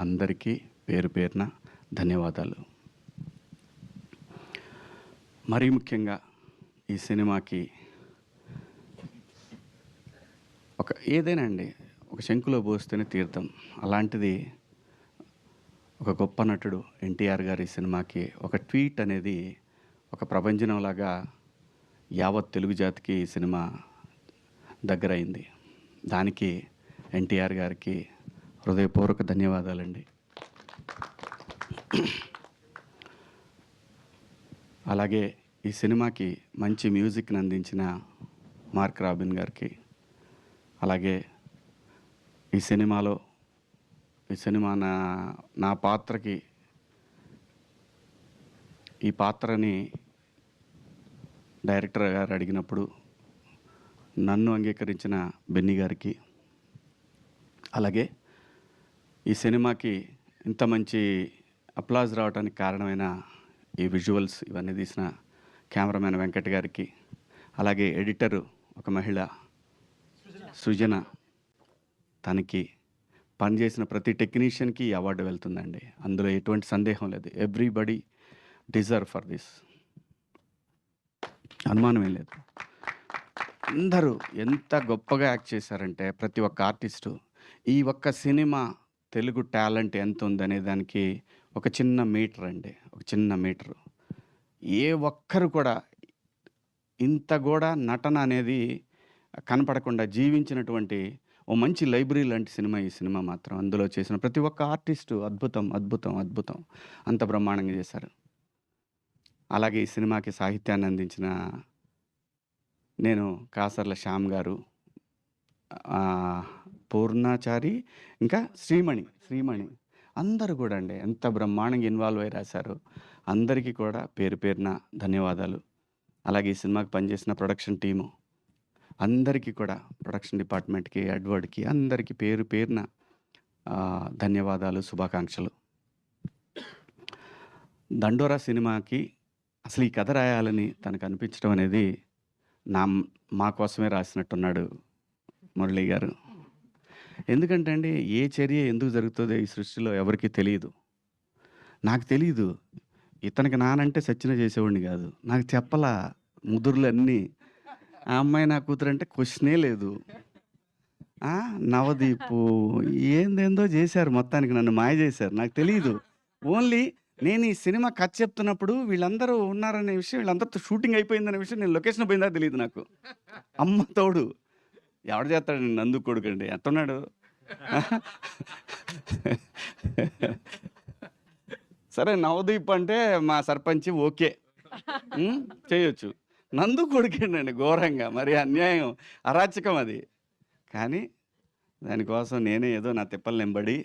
అందరికీ పేరు పేరున ధన్యవాదాలు. మరీ ముఖ్యంగా ఈ సినిమాకి ఏదైనా అండి ఒక శంకులో పోస్తేనే తీర్థం, అలాంటిది ఒక గొప్ప నటుడు ఎన్టీఆర్ గారి సినిమాకి ఒక ట్వీట్ అనేది ఒక ప్రభంజనంలాగా యావత్ తెలుగు జాతికి ఈ సినిమా దగ్గరైంది. దానికి ఎన్టీఆర్ గారికి హృదయపూర్వక ధన్యవాదాలండి. అలాగే ఈ సినిమాకి మంచి మ్యూజిక్ని అందించిన మార్క్ రాబిన్ గారికి, అలాగే ఈ సినిమా నా పాత్రకి ఈ పాత్రని డైరెక్టర్ గారు అడిగినప్పుడు నన్ను అంగీకరించిన బెన్నీ గారికి, అలాగే ఈ సినిమాకి ఇంత మంచి అప్లాజ్ రావడానికి కారణమైన ఈ విజువల్స్ ఇవన్నీ తీసిన కెమెరామ్యాన్ వెంకట్ గారికి, అలాగే ఎడిటరు ఒక మహిళ సృజన, తనకి పనిచేసిన ప్రతి టెక్నీషియన్కి ఈ అవార్డు వెళ్తుందండి. అందులో ఎటువంటి సందేహం లేదు. ఎవ్రీబడి డిజర్వ్ ఫర్ దిస్, అనుమానమే లేదు. అందరూ ఎంత గొప్పగా యాక్ట్ చేశారంటే ప్రతి ఒక్క ఆర్టిస్టు ఈ ఒక్క సినిమా తెలుగు టాలెంట్ ఎంత ఉందనే దానికి ఒక చిన్న మీటర్ అండి, ఒక చిన్న మీటరు. ఏ ఒక్కరు కూడా ఇంత కూడా నటన అనేది కనపడకుండా జీవించినటువంటి ఓ మంచి లైబ్రరీ లాంటి సినిమా ఈ సినిమా మాత్రం. అందులో చేసిన ప్రతి ఒక్క ఆర్టిస్టు అద్భుతం అద్భుతం అద్భుతం, అంత బ్రహ్మాండంగా చేశారు. అలాగే ఈ సినిమాకి సాహిత్యాన్ని అందించిన నేను కాసర్ల శ్యామ్ గారు, పూర్ణాచారి, ఇంకా శ్రీమణి అందరూ కూడా అండి ఎంత బ్రహ్మాండంగా ఇన్వాల్వ్ అయి రాశారు. అందరికీ కూడా పేరు పేరున ధన్యవాదాలు. అలాగే ఈ సినిమాకి పనిచేసిన ప్రొడక్షన్ టీము అందరికీ కూడా, ప్రొడక్షన్ డిపార్ట్మెంట్కి, ఎడ్వర్డ్కి, అందరికీ పేరు పేరున ధన్యవాదాలు, శుభాకాంక్షలు. దండోరా సినిమాకి అసలు ఈ కథ రాయాలని తనకు అనిపించడం అనేది మా కోసమే రాసినట్టున్నాడు మురళీ గారు. ఎందుకంటే అండి ఏ చర్య ఎందుకు జరుగుతుందో ఈ సృష్టిలో ఎవరికీ తెలియదు. నాకు తెలియదు, ఇతనికి నానంటే సచ్చిన చేసేవాడిని కాదు. నాకు చెప్పలా ముదురులు అన్నీ. ఆ అమ్మాయి నా కూతురు అంటే క్వశ్చనే లేదు. నవదీపు ఏందేందో చేశారు, మొత్తానికి నన్ను మాయ చేశారు. నాకు తెలియదు. ఓన్లీ నేను ఈ సినిమా కథ చెప్తున్నప్పుడు వీళ్ళందరూ ఉన్నారనే విషయం, వీళ్ళందరితో షూటింగ్ అయిపోయిందనే విషయం, నేను లొకేషన్ పోయిందా తెలియదు నాకు. అమ్మ తోడు ఎవడు చేస్తాడండి, నందు కొడుకండి ఎట్టున్నాడు. సరే నవదీప్ అంటే మా సర్పంచ్ ఓకే చేయొచ్చు. నందు కొడుకండి ఘోరంగా, మరి అన్యాయం, అరాచకం అది. కానీ దానికోసం నేనే ఏదో నా తిప్పలు నింబడి